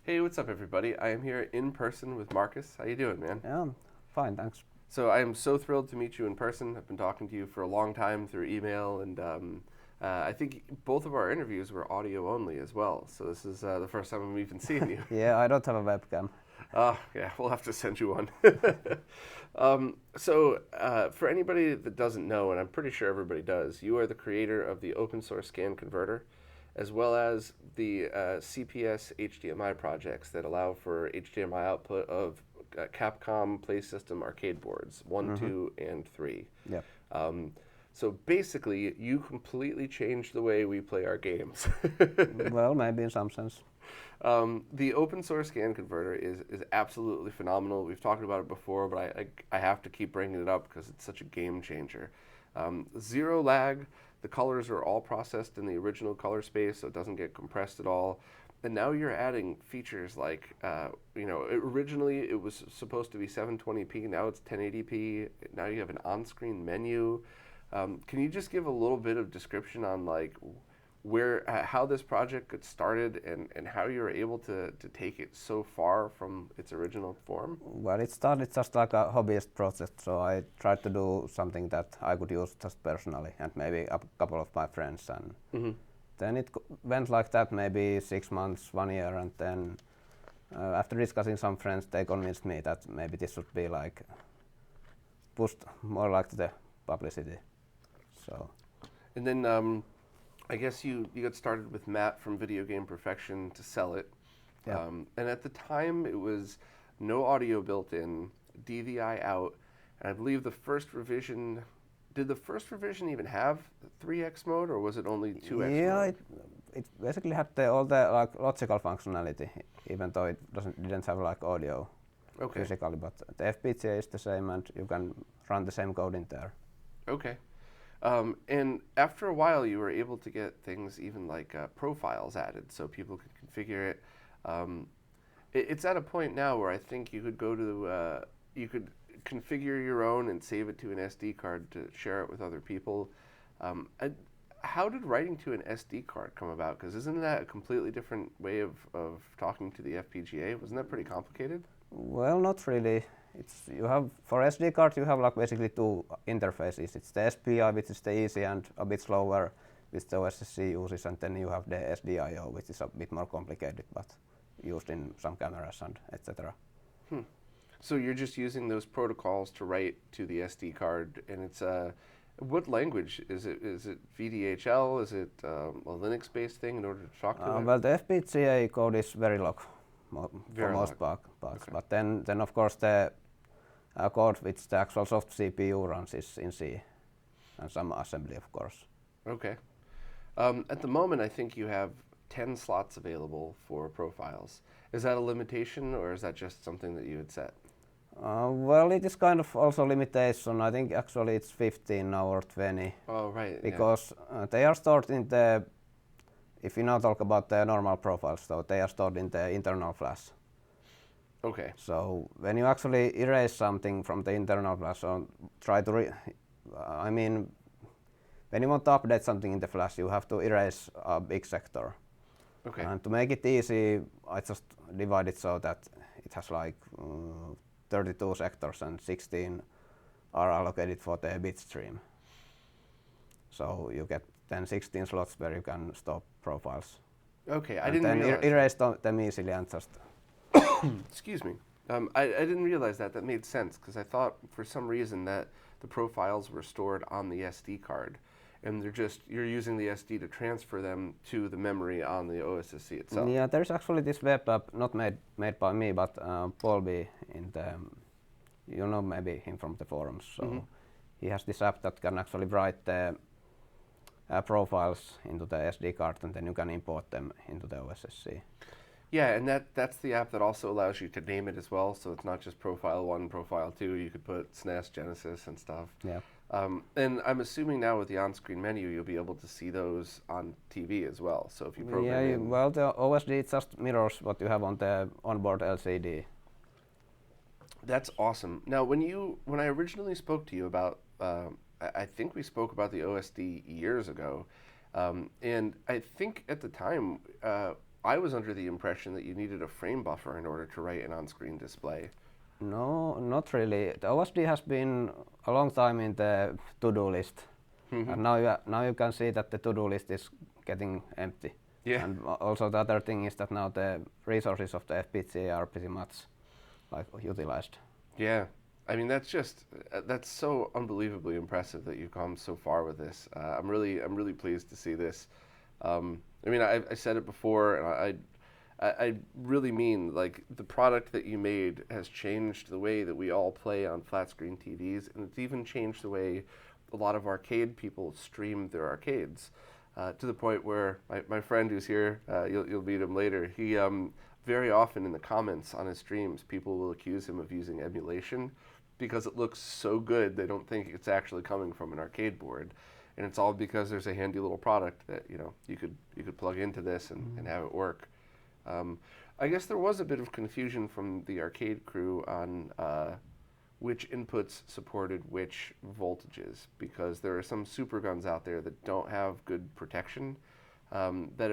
Hey, what's up, everybody? I am here in person with Markus. How you doing, man? Yeah, fine, thanks. So I am so thrilled to meet you in person. I've been talking to you for a long time through email, and I think both of our interviews were audio only as well. So this is the first time I'm even seeing you. Yeah, I don't have a webcam. Yeah, we'll have to send you one. For anybody that doesn't know, and I'm pretty sure everybody does, you are the creator of the open source scan converter, as well as the CPSHDMI projects that allow for HDMI output of Capcom Play System arcade boards 1, 2, and 3. Yeah. So basically, you completely changed the way we play our games. Well, maybe in some sense. The open source scan converter is absolutely phenomenal. We've talked about it before, but I have to keep bringing it up because it's such a game changer. Zero lag. The colors are all processed in the original color space, so it doesn't get compressed at all. And now you're adding features like, originally it was supposed to be 720p, now it's 1080p. Now you have an on-screen menu. Can you just give a little bit of description on like how this project got started and how you were able to take it so far from its original form? Well, it started just like a hobbyist project, so I tried to do something that I could use just personally and maybe a couple of my friends. And then it went like that, maybe 6 months, 1 year, and then after discussing some friends, they convinced me that maybe this should be like pushed more like to the publicity. So. And then I guess you got started with Matt from Video Game Perfection to sell it. Yeah. And at the time, it was no audio built in, DVI out, and I believe the first revision, did the first revision even have 3x mode, or was it only 2x mode? Yeah, it basically had all the like logical functionality, even though it didn't have like audio physically, but the FPGA is the same and you can run the same code in there. Okay. And after a while, you were able to get things even like profiles added, so people could configure it. It's at a point now where I think you could go to, you could configure your own and save it to an SD card to share it with other people. How did writing to an SD card come about? Because isn't that a completely different way of talking to the FPGA? Wasn't that pretty complicated? Well, not really. For SD card you have like basically two interfaces. It's the SPI, which is the easy and a bit slower, which the OSSC uses, and then you have the SDIO, which is a bit more complicated but used in some cameras and etc. So you're just using those protocols to write to the SD card, and it's what language is it? Is it VDHL? Is it a Linux-based thing in order to talk to it? Well, the FPGA code is Verilog for most parts, Okay. but then of course the code which the actual soft CPU runs is in C, and some assembly, of course. Okay. At the moment, I think you have 10 slots available for profiles. Is that a limitation, or is that just something that you had set? Well, it is kind of also limitation. I think actually it's 15 now or 20. Oh, right. Because they are stored in the, if you now talk about the normal profiles, so they are stored in the internal flash. Okay. So when you actually erase something from the internal flash, or try to, when you want to update something in the flash, you have to erase a big sector. Okay. And to make it easy, I just divide it so that it has like 32 sectors and 16 are allocated for the bit stream. So you get then 16 slots where you can store profiles. Okay, I and didn't then realize erase them easily and just. Excuse me. I didn't realize that. That made sense because I thought for some reason that the profiles were stored on the SD card, and you're using the SD to transfer them to the memory on the OSSC itself. Yeah, there's actually this web app not made by me, but Paul B. in the, maybe him from the forums. So he has this app that can actually write the profiles into the SD card, and then you can import them into the OSSC. Yeah, and that's the app that also allows you to name it as well, so it's not just Profile 1, Profile 2. You could put SNES, Genesis, and stuff. Yeah. And I'm assuming now with the on-screen menu, you'll be able to see those on TV as well. So if you program Yeah, in, well, the OSD just mirrors what you have on the onboard LCD. that's awesome. Now, when I originally spoke to you about, I think we spoke about the OSD years ago, and I think at the time I was under the impression that you needed a frame buffer in order to write an on-screen display. No, not really. The OSD has been a long time in the to-do list, and now you can see that the to-do list is getting empty. Yeah. And also the other thing is that now the resources of the FPGA are pretty much like utilized. Yeah, I mean that's so unbelievably impressive that you've come so far with this. I'm really pleased to see this. I mean, I said it before, and I really mean like the product that you made has changed the way that we all play on flat screen TVs, and it's even changed the way a lot of arcade people stream their arcades. To the point where my friend who's here, you'll meet him later. He very often in the comments on his streams, people will accuse him of using emulation because it looks so good they don't think it's actually coming from an arcade board, and it's all because there's a handy little product that you could plug into this and have it work. I guess there was a bit of confusion from the arcade crew on which inputs supported which voltages, because there are some super guns out there that don't have good protection, that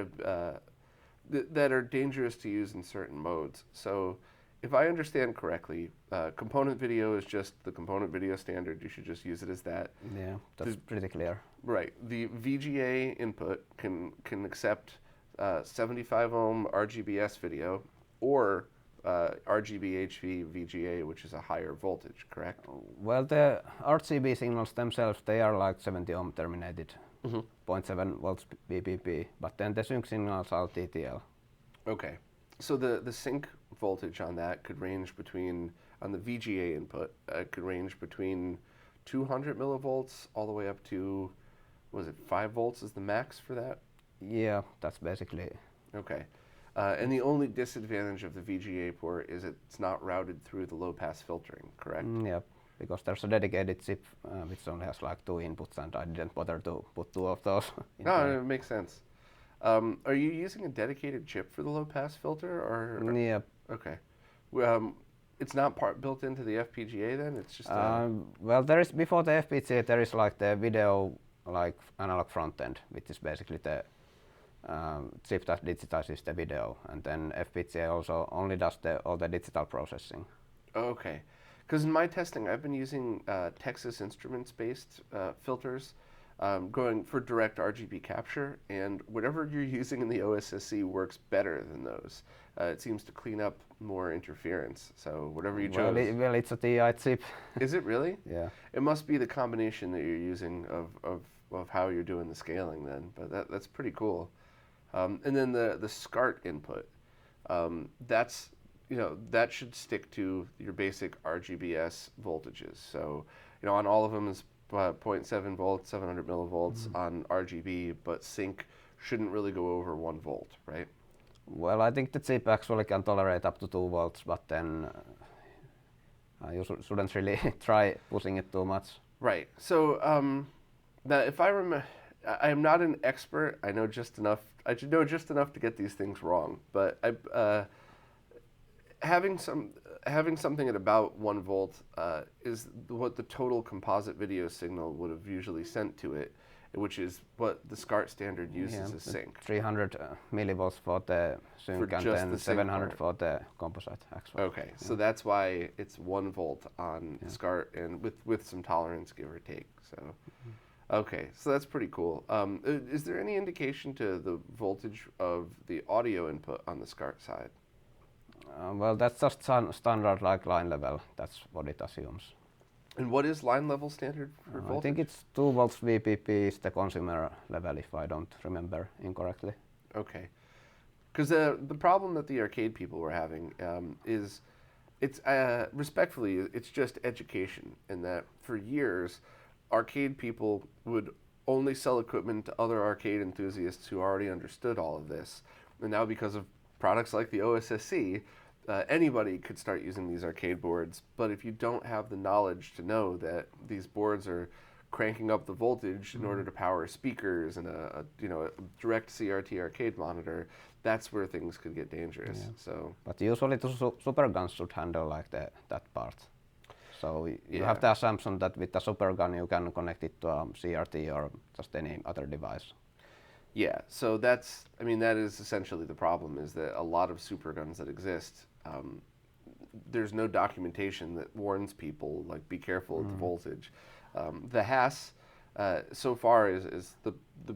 are dangerous to use in certain modes. So if I understand correctly, component video is just the component video standard. You should just use it as that. Yeah, that's pretty clear. Right. The VGA input can accept 75 ohm RGBS video or RGB-HV VGA, which is a higher voltage, correct? Well, the RGB signals themselves, they are like 70 ohm terminated, 0.7 volts BPP, but then the sync signals are TTL. Okay. So the sync voltage on that could range between, on the VGA input, could range between 200 millivolts all the way up to, was it 5 volts is the max for that? Yeah, that's basically. Okay. And the only disadvantage of the VGA port is it's not routed through the low-pass filtering, correct? Yeah, because there's a dedicated chip which only has like 2 inputs, and I didn't bother to put 2 of those. No, it makes sense. Are you using a dedicated chip for the low-pass filter, or? Yeah. Okay. It's not built into the FPGA then? It's just. Well, there is before the FPGA there is like the video like analog front end, which is basically the chip that digitizes the video, and then FPGA also only does all the digital processing. Okay, because in my testing, I've been using Texas Instruments-based filters, going for direct RGB capture, and whatever you're using in the OSSC works better than those. It seems to clean up more interference. So whatever you chose. Well, it's a TI chip. Is it really? Yeah. It must be the combination that you're using of how you're doing the scaling then, but that's pretty cool. And then the SCART input, that's, that should stick to your basic RGBS voltages. So, on all of them is 0.7 volts, 700 millivolts on RGB, but sync shouldn't really go over 1 volt, right? Well, I think the chip actually can tolerate up to 2 volts, but then you shouldn't really try pushing it too much. Right. So now, if I remember, I am not an expert. I know just enough. I should know just enough to get these things wrong. But having something at about 1 volt is what the total composite video signal would have usually sent to it, which is what the SCART standard uses as sync. 300 millivolts for the sync, and then 700 for the composite actually. Okay, so that's why it's 1 volt on SCART, and with some tolerance, give or take. So, okay, so that's pretty cool. Is there any indication to the voltage of the audio input on the SCART side? Well, that's just standard like line level. That's what it assumes. And what is line level standard for voltage? I think it's 2 volts VPP is the consumer level, if I don't remember incorrectly. Okay. Because the problem that the arcade people were having is, it's respectfully, it's just education, in that for years, arcade people would only sell equipment to other arcade enthusiasts who already understood all of this. And now because of products like the OSSC, anybody could start using these arcade boards, but if you don't have the knowledge to know that these boards are cranking up the voltage in order to power speakers and a direct CRT arcade monitor, that's where things could get dangerous. Yeah. So, But usually the super guns should handle like that part. So you Yeah. have the assumption that with the super gun you can connect it to a CRT or just any other device. yeah, so that is essentially the problem, is that a lot of super guns that exist, there's no documentation that warns people, like, be careful with the voltage. The HAS, so far, is the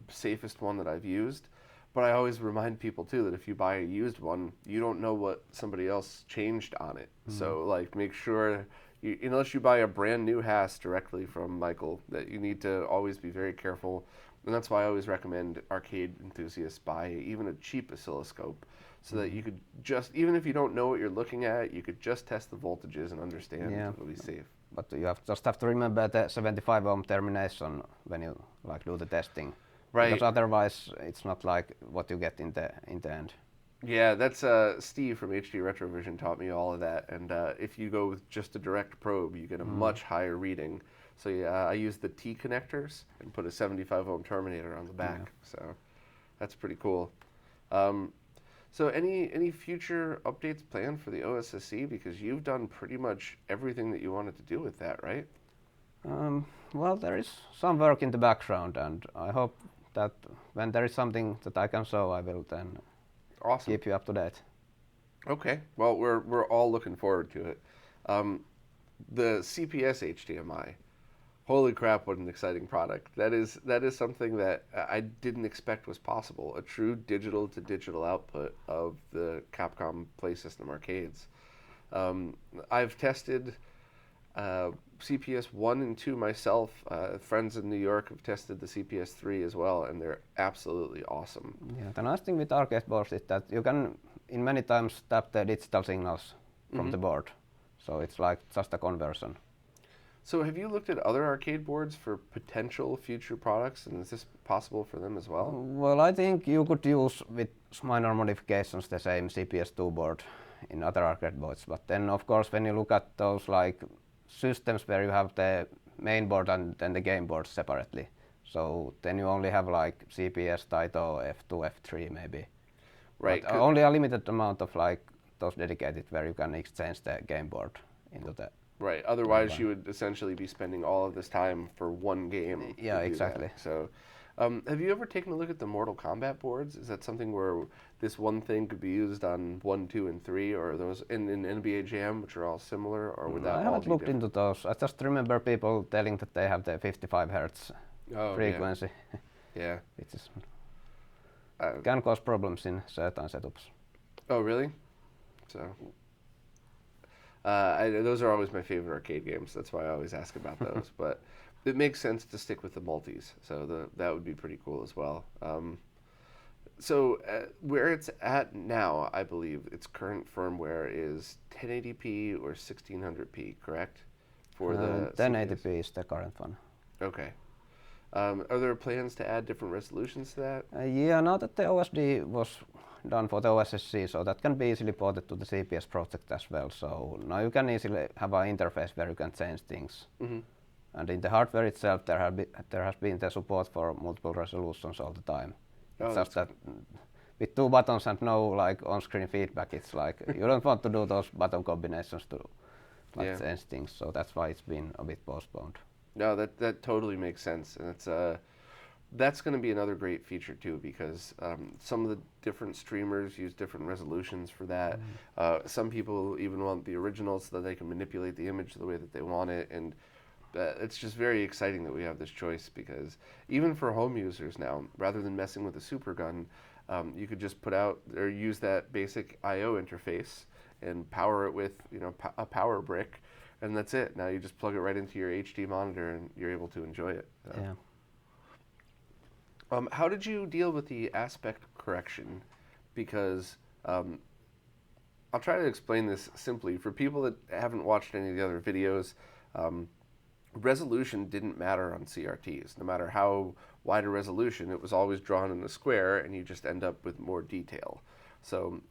safest one that I've used, but I always remind people, too, that if you buy a used one, you don't know what somebody else changed on it. So, like, make sure, unless you buy a brand new HAS directly from Michael, that you need to always be very careful. And that's why I always recommend arcade enthusiasts buy even a cheap oscilloscope, so that you could just, even if you don't know what you're looking at, you could just test the voltages and understand it'll be safe. But you just have to remember the 75 ohm termination when you do the testing. Right. Because otherwise it's not like what you get in the end. Yeah, that's Steve from HD Retrovision taught me all of that. And if you go with just a direct probe, you get a much higher reading. So I use the T connectors and put a 75 ohm terminator on the back. Yeah. So that's pretty cool. So any future updates planned for the OSSC? Because you've done pretty much everything that you wanted to do with that, right? Well, there is some work in the background, and I hope that when there is something that I can show, I will then keep you up to date. Okay. Well, we're all looking forward to it. The CPSHDMI. Holy crap, what an exciting product. That is something that I didn't expect was possible, a true digital to digital output of the Capcom Play System arcades. I've tested CPS 1 and 2 myself. Friends in New York have tested the CPS 3 as well, and they're absolutely awesome. Yeah, the nice thing with arcade boards is that you can, in many times, tap the digital signals from the board. So it's like just a conversion. So have you looked at other arcade boards for potential future products, and is this possible for them as well? Well, I think you could use with minor modifications the same CPS2 board in other arcade boards. But then, of course, when you look at those like systems where you have the main board and then the game board separately, so then you only have like CPS, Taito, F2, F3 maybe. Right. But only a limited amount of like those dedicated where you can exchange the game board into the. Right. Otherwise, you would essentially be spending all of this time for one game. Yeah, exactly. So, have you ever taken a look at the Mortal Kombat boards? Is that something where this one thing could be used on 1, 2, and 3, or are those in NBA Jam, which are all similar, or would that all be I haven't looked different? into those. I just remember people telling that they have the 55 hertz frequency. Yeah. Which is can cause problems in certain setups. Oh, really? So. Those are always my favorite arcade games. That's why I always ask about those. But it makes sense to stick with the multis. So that would be pretty cool as well. So where it's at now, I believe its current firmware is 1080p or 1600p, correct? For the 1080p CPS? is the current one. Okay. Are there plans to add different resolutions to that? Yeah, now that the OSD was done for the OSSC, so that can be easily ported to the CPS project as well. So now you can easily have an interface where you can change things. And in the hardware itself, there has been the support for multiple resolutions all the time. It's just that with 2 buttons and no like on-screen feedback, it's like you don't want to do those button combinations to change things. So that's why it's been a bit postponed. No, that totally makes sense, and that's going to be another great feature too, because some of the different streamers use different resolutions for that. Some people even want the original so that they can manipulate the image the way that they want it, and it's just very exciting that we have this choice, because even for home users now, rather than messing with a super gun, you could just put out or use that basic I/O interface and power it with a power brick, and that's it. Now you just plug it right into your HD monitor and you're able to enjoy it. Yeah. How did you deal with the aspect correction? Because I'll try to explain this simply. For people that haven't watched any of the other videos, resolution didn't matter on CRTs. No matter how wide a resolution, it was always drawn in a square, and you just end up with more detail. So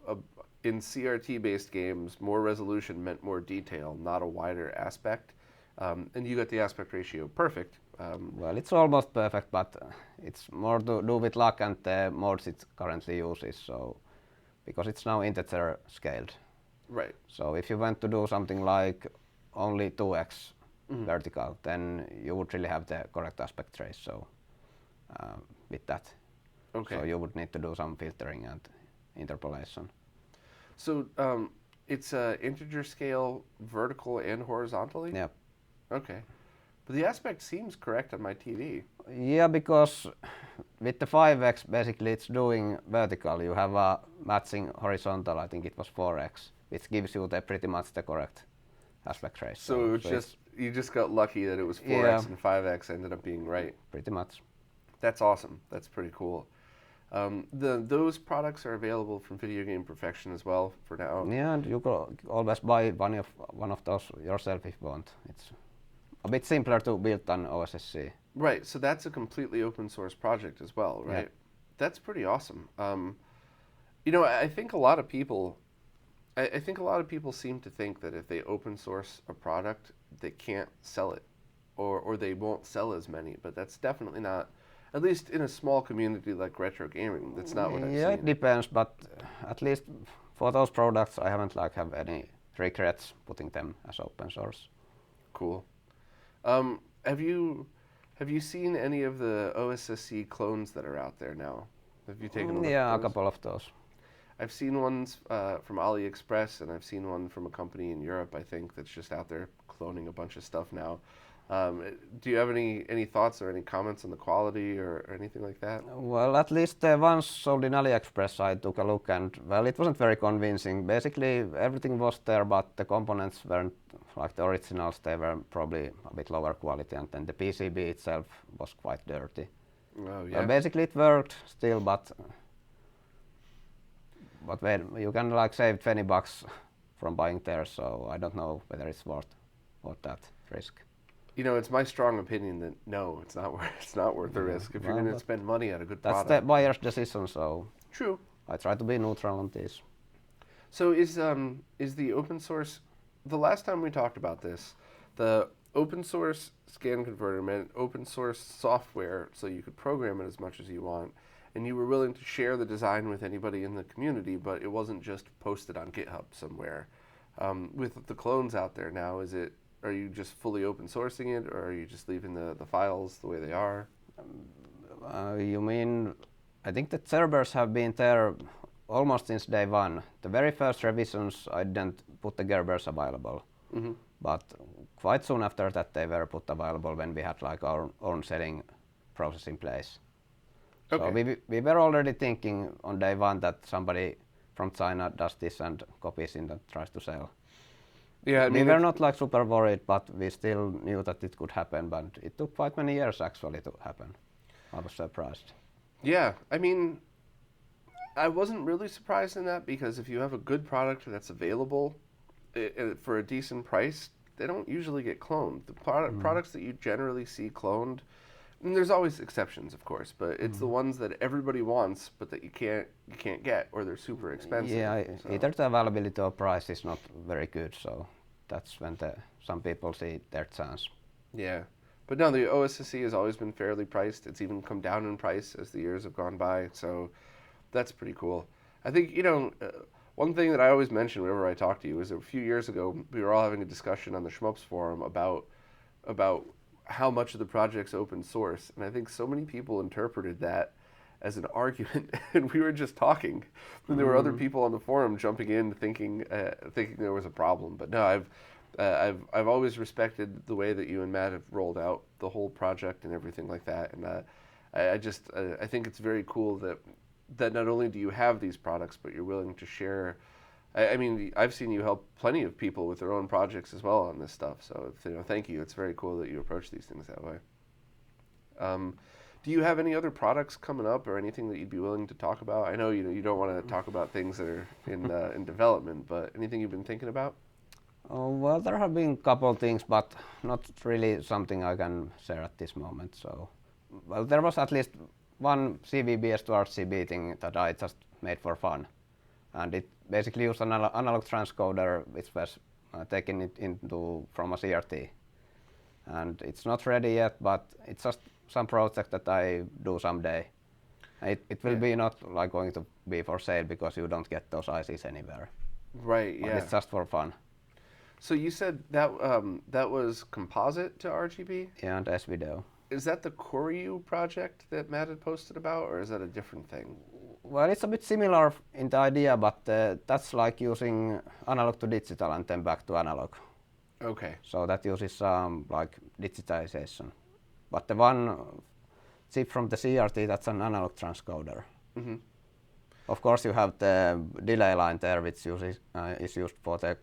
in CRT-based games, more resolution meant more detail, not a wider aspect. And you got the aspect ratio perfect Well, it's almost perfect, but it's more to do with luck and the modes it currently uses. So, because it's now integer scaled. Right. So if you want to do something like only 2x vertical, then you would really have the correct aspect ratio with that. Okay. So you would need to do some filtering and interpolation. So it's integer scale vertical and horizontally? Yeah. Okay. But the aspect seems correct on my TV. Yeah, because with the 5x, basically it's doing vertical. You have a matching horizontal, I think it was 4x, which gives you the pretty much the correct aspect ratio. So it was just you just got lucky that it was 4x and 5x ended up being right. Pretty much. That's awesome. That's pretty cool. Those products are available from Video Game Perfection as well for now. Yeah, and you can always buy one of those yourself if you want. It's a bit simpler to build than OSSC. Right. So that's a completely open source project as well, right? Yeah. That's pretty awesome. You know, I think a lot of people, I think a lot of people seem to think that if they open source a product, they can't sell it, or they won't sell as many. But that's definitely not. At least in a small community like retro gaming, that's not what I've seen. Yeah, it depends, but at least for those products, I haven't have any regrets putting them as open source. Cool. Have you seen any of the OSSC clones that are out there now? Have you taken a look at Yeah, those? a couple of those. I've seen ones from AliExpress, and I've seen one from a company in Europe, I think, that's just out there cloning a bunch of stuff now. Do you have any thoughts or any comments on the quality or anything like that? Well, at least the ones sold in AliExpress, I took a look and, well, it wasn't very convincing. Basically, everything was there, but the components weren't like the originals. They were probably a bit lower quality, and then the PCB itself was quite dirty. Oh, yeah. Well, basically, it worked still, but you can save $20 from buying there, so I don't know whether it's worth that risk. You know, it's my strong opinion that no, it's not worth the risk if you're going to spend money on a good product. That's the buyer's decision, so True. I try to be neutral on this. So is the open source? The last time we talked about this, the open source scan converter meant open source software, so you could program it as much as you want, and you were willing to share the design with anybody in the community, but it wasn't just posted on GitHub somewhere. With the clones out there now, are you just fully open sourcing it, or are you just leaving the files the way they are? You mean, I think the servers have been there almost since day one. The very first revisions, I didn't put the Gerbers available. Mm-hmm. But quite soon after that, they were put available when we had our own setting process in place. Okay. So we were already thinking on day one that somebody from China does this and copies it and tries to sell. Yeah, I mean, we were not super worried, but we still knew that it could happen. But it took quite many years actually to happen. I was surprised. Yeah, I mean, I wasn't really surprised in that because if you have a good product that's available for a decent price, they don't usually get cloned. The products that you generally see cloned, and there's always exceptions, of course, but it's the ones that everybody wants, but that you can't get, or they're super expensive. Yeah, so either the availability or price is not very good, so that's when some people see their chance. Yeah, but no, the OSSC has always been fairly priced. It's even come down in price as the years have gone by, so that's pretty cool. I think, one thing that I always mention whenever I talk to you is a few years ago, we were all having a discussion on the Shmups forum about how much of the project's open source, and I think so many people interpreted that as an argument, and we were just talking, and there were other people on the forum jumping in, thinking there was a problem. But no, I've always respected the way that you and Matt have rolled out the whole project and everything like that, and I think it's very cool that not only do you have these products, but you're willing to share. I mean, I've seen you help plenty of people with their own projects as well on this stuff. So, thank you. It's very cool that you approach these things that way. Do you have any other products coming up or anything that you'd be willing to talk about? I know you don't want to talk about things that are in development, but anything you've been thinking about? Oh, well, there have been a couple of things, but not really something I can share at this moment. So, well, there was at least one CVBS to RGB thing that I just made for fun. And it basically used an analog transcoder which was taking it from a CRT. and it's not ready yet, but it's just some project that I do someday. It will be not like going to be for sale because you don't get those ICs anywhere. Right. But Yeah. it's just for fun. So you said that that was composite to RGB. Yeah, and S-Video. Is that the Koryu project that Matt had posted about, or is that a different thing? Well, it's a bit similar in the idea, but that's like using analog to digital and then back to analog. Okay. So that uses like digitization. But the one chip from the CRT, that's an analog transcoder. Mm-hmm. Of course, you have the delay line there, which is used for the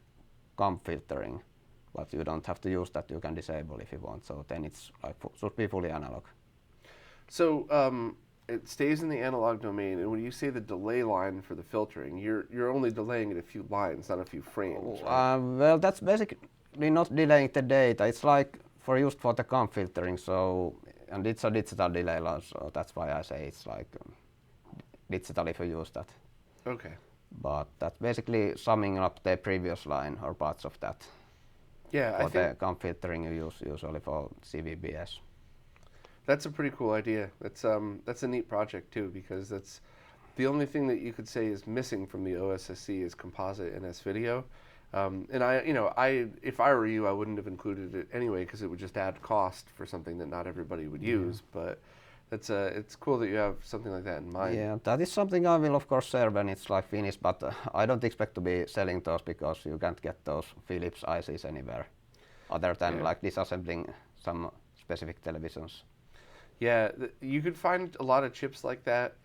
comp filtering, but you don't have to use that. You can disable if you want. So then it's like should be fully analog. So it stays in the analog domain, and when you say the delay line for the filtering, you're only delaying it a few lines, not a few frames. Right? Well, that's basically not delaying the data. It's like used for the comp filtering. So and it's a digital delay line, so that's why I say it's like digital if you use that. Okay. But that's basically summing up the previous line or parts of that. Yeah, For the comp filtering you use usually for CVBS. That's a pretty cool idea. That's a neat project too, because that's the only thing that you could say is missing from the OSSC is composite and S-Video. And if I were you, I wouldn't have included it anyway because it would just add cost for something that not everybody would use. But it's cool that you have something like that in mind. Yeah, that is something I will of course share when it's like finished, but I don't expect to be selling those because you can't get those Philips ICs anywhere other than like disassembling some specific televisions. Yeah, you could find a lot of chips like that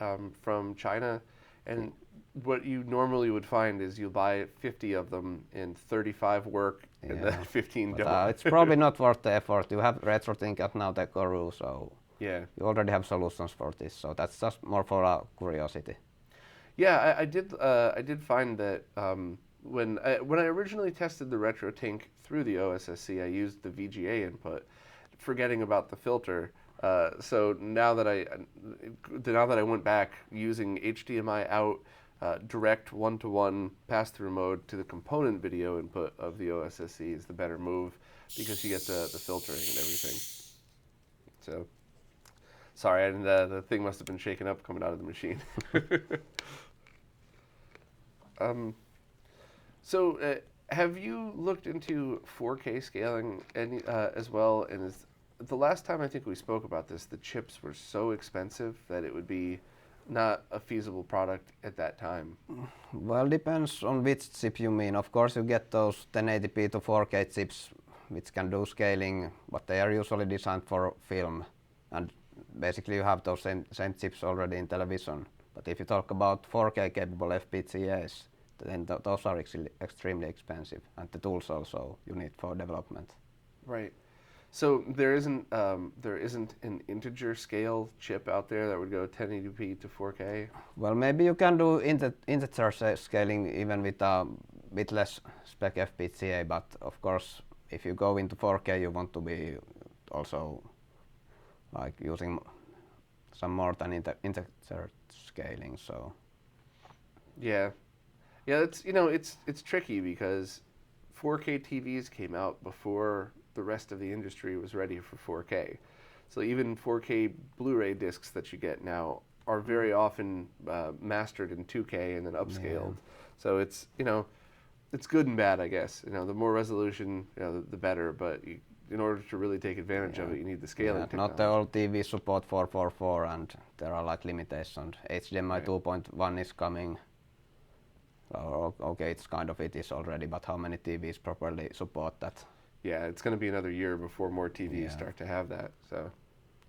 from China, and what you normally would find is you buy 50 of them and 35 work and then 15 But, don't. it's probably not worth the effort. You have RetroTink and now the Koru, so Yeah. you already have solutions for this. So that's just more for curiosity. Yeah, I did find that when I originally tested the RetroTink through the OSSC, I used the VGA input, forgetting about the filter. So now that I went back using HDMI out, direct one-to-one pass-through mode to the component video input of the OSSC is the better move because you get the filtering and everything. So, sorry, the thing must have been shaken up coming out of the machine. So, have you looked into 4K scaling as well? And the last time I think we spoke about this, the chips were so expensive that it would be not a feasible product at that time. Well, depends on which chip you mean. Of course, you get those 1080p to 4K chips which can do scaling, but they are usually designed for film. And basically you have those same chips already in television. But if you talk about 4K capable FPGAs, then those are extremely expensive. And the tools also you need for development. Right. So there isn't an integer scale chip out there that would go 1080p to 4K? Well, maybe you can do integer scaling even with a bit less spec FPGA, but of course, if you go into 4K, you want to be also like using some more than integer scaling. So yeah, it's tricky because 4K TVs came out before the rest of the industry was ready for 4K. So even 4K Blu-ray discs that you get now are very often mastered in 2K and then upscaled. Yeah. So it's good and bad, I guess. The more resolution, the better. But in order to really take advantage of it, you need the scaling technology. Not all TV support 444, and there are like limitations. HDMI 2.1 is coming. Okay, it is already, but how many TVs properly support that? Yeah, it's going to be another year before more TVs start to have that.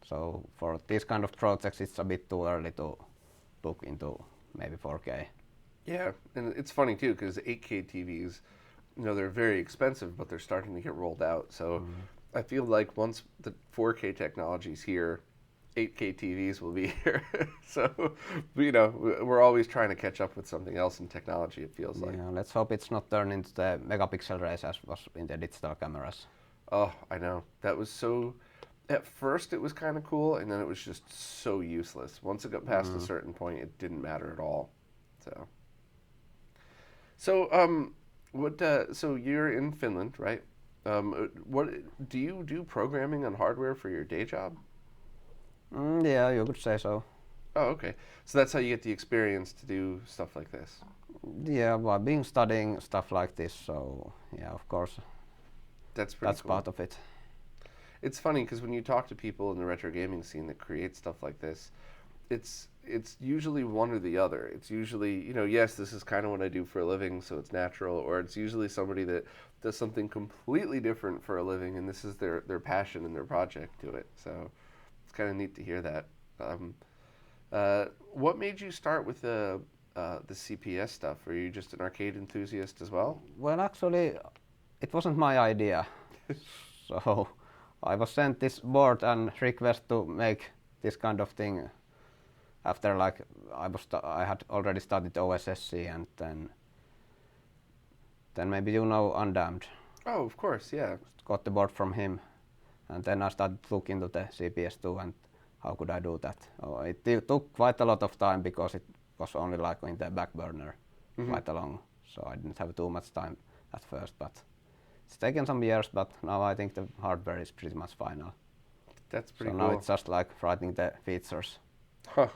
So for these kind of projects, it's a bit too early to look into maybe 4K. Yeah, and it's funny too because 8K TVs, they're very expensive, but they're starting to get rolled out. So I feel like once the 4K technology's here, 8K TVs will be here. So, we're always trying to catch up with something else in technology, it feels like. Yeah, let's hope it's not turned into the megapixel race as was in the digital cameras. Oh, I know. That was so... At first it was kind of cool, and then it was just so useless. Once it got past a certain point, it didn't matter at all. So you're in Finland, right? What do you do programming on hardware for your day job? Yeah, you could say so. Oh, okay. So that's how you get the experience to do stuff like this. Yeah, well, I've been studying stuff like this, so yeah, of course, That's pretty that's cool. part of it. It's funny because when you talk to people in the retro gaming scene that create stuff like this, it's usually one or the other. It's usually, yes, this is kind of what I do for a living, so it's natural, or it's usually somebody that does something completely different for a living, and this is their passion and their project to it. So it's kind of neat to hear that. What made you start with the CPS stuff? Were you just an arcade enthusiast as well? Well, actually, it wasn't my idea. So I was sent this board and request to make this kind of thing after like I had already studied OSSC, and then maybe you know Undammed. Oh, of course, yeah. Got the board from him, and then I started to look into the CPS2 and how could I do that. Oh, it took quite a lot of time because it was only like in the back burner quite long, so I didn't have too much time at first, but it's taken some years, but now I think the hardware is pretty much final. That's pretty so cool. Now it's just like writing the features. Huh.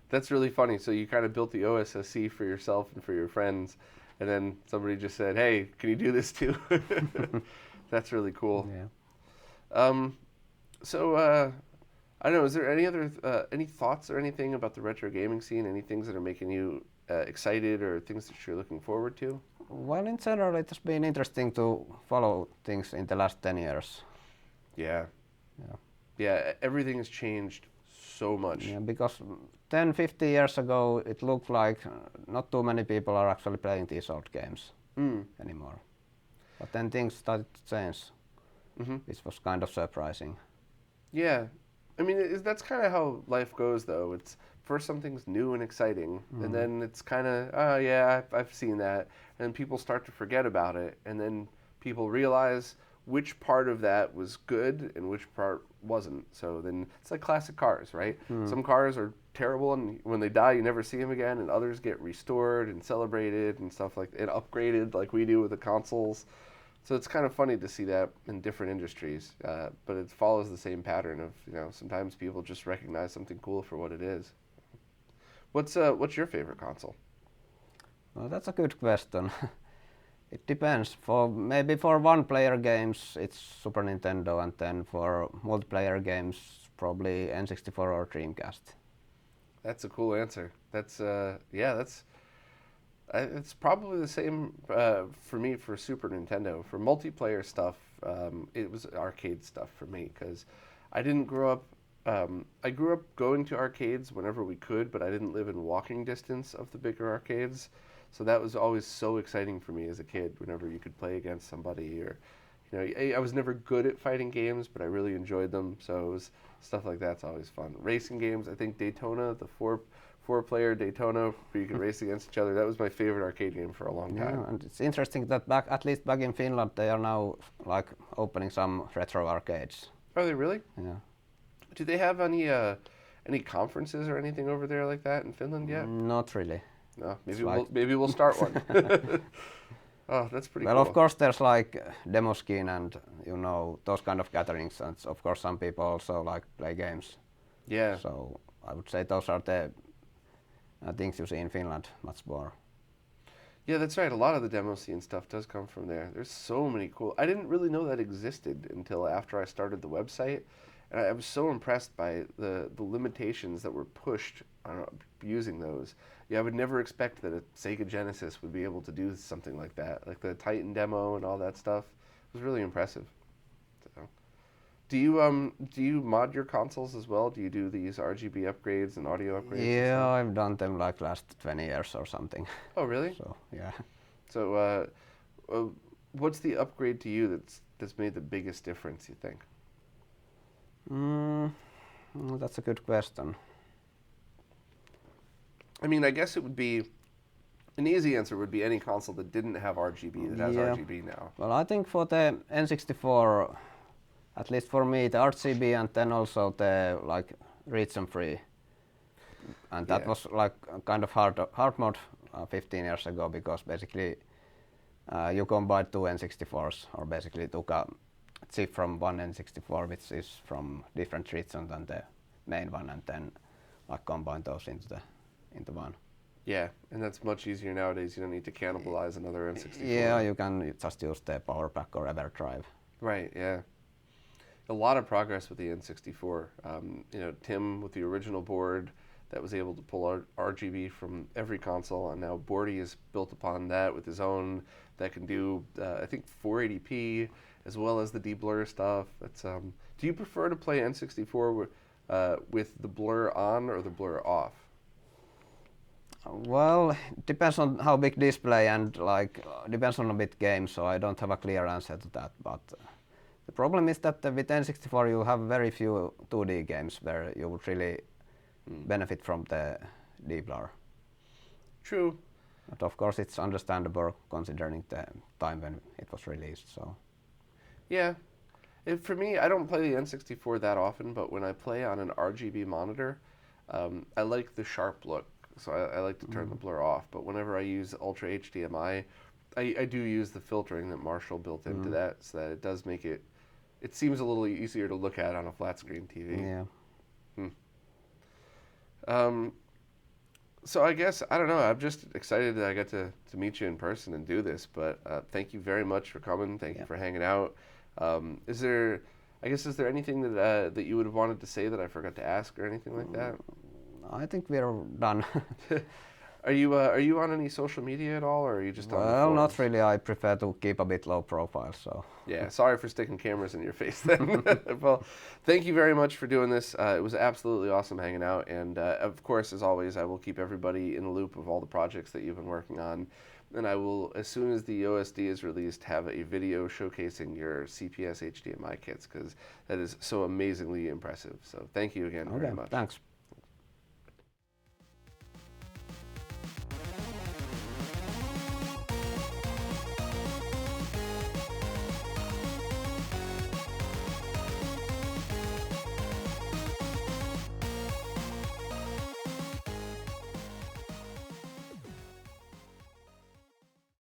That's really funny. So you kind of built the OSSC for yourself and for your friends, and then somebody just said, "Hey, can you do this too?" That's really cool. Yeah. So I don't know. Is there any thoughts or anything about the retro gaming scene? Any things that are making you excited, or things that you're looking forward to? Well, in general, it has been interesting to follow things in the last 10 years. Yeah. Yeah. Yeah. Everything has changed so much. Yeah, because 10, 50 years ago, it looked like not too many people are actually playing these old games anymore. But then things started to change, which was kind of surprising. Yeah. I mean, that's kind of how life goes, though. It's first something's new and exciting, and then it's kind of, oh yeah, I've seen that, and then people start to forget about it, and then people realize which part of that was good and which part wasn't. So then it's like classic cars, right? Some cars are terrible, and when they die, you never see them again, and others get restored and celebrated and stuff and upgraded like we do with the consoles. So it's kind of funny to see that in different industries, but it follows the same pattern of, sometimes people just recognize something cool for what it is. What's your favorite console? Well, that's a good question. It depends. Maybe for one-player games, it's Super Nintendo, and then for multiplayer games, probably N64 or Dreamcast. That's a cool answer. It's probably the same for me for Super Nintendo. For multiplayer stuff, it was arcade stuff for me because I didn't grow up. I grew up going to arcades whenever we could, but I didn't live in walking distance of the bigger arcades. So that was always so exciting for me as a kid whenever you could play against somebody, or I was never good at fighting games, but I really enjoyed them. So it was stuff like that's always fun. Racing games, I think Daytona, the four-player Daytona where you could race against each other. That was my favorite arcade game for a long time. Yeah, and it's interesting that at least back in Finland, they are now like opening some retro arcades. Are they really? Yeah. Do they have any conferences or anything over there like that in Finland yet? Not really. No, maybe we'll start one. Oh, that's pretty cool. Well, of course, there's like demo scene and those kind of gatherings, and of course some people also like play games. Yeah. So I would say those are the things you see in Finland much more. Yeah, that's right. A lot of the demo scene stuff does come from there. There's so many cool. I didn't really know that existed until after I started the website, and I was so impressed by the limitations that were pushed on using those. Yeah, I would never expect that a Sega Genesis would be able to do something like that, like the Titan demo and all that stuff. It was really impressive. So, do you mod your consoles as well? Do you do these RGB upgrades and audio upgrades? Yeah, I've done them like last 20 years or something. Oh, really? So yeah. So, what's the upgrade to you that's made the biggest difference, you think? Well, that's a good question. I mean, I guess it would be an easy answer would be any console that didn't have RGB that has RGB now. Well, I think for the N64, at least for me, the RGB and then also the like region free, and that was like kind of hard mode 15 years ago, because basically You combine two N64s, or basically took a chip from one N64, which is from different regions than the main one, and then like combine those into one. Yeah, and that's much easier nowadays. You don't need to cannibalize another N64. Yeah, you can just use the power pack or EverDrive. Right. Yeah. A lot of progress with the N64. Tim with the original board that was able to pull RGB from every console, and now Bordy is built upon that with his own that can do, I think, 480p as well as the deblur stuff. It's, do you prefer to play N64 with the blur on or the blur off? Well, depends on how big display and depends on a bit game, so I don't have a clear answer to that. But the problem is that with N64 you have very few 2D games where you would really benefit from the deblur. True. But of course it's understandable considering the time when it was released. So. Yeah. For me, I don't play the N64 that often, but when I play on an RGB monitor, I like the sharp look. So I like to turn the blur off. But whenever I use Ultra HDMI, I do use the filtering that Marshall built into that, so that it does make it seems a little easier to look at on a flat screen TV. Yeah. So I guess, I don't know, I'm just excited that I got to meet you in person and do this, but thank you very much for coming. Thank you for hanging out. Is there anything that you would have wanted to say that I forgot to ask or anything like that? I think we're done. Are you on any social media at all, or are you just on the Well, forums? not really. I prefer to keep a bit low profile, so. Yeah, sorry for sticking cameras in your face then. Well, thank you very much for doing this. It was absolutely awesome hanging out, and of course, as always, I will keep everybody in the loop of all the projects that you've been working on, and I will, as soon as the OSD is released, have a video showcasing your CPSHDMI kits, because that is so amazingly impressive. So thank you again very much. Thanks.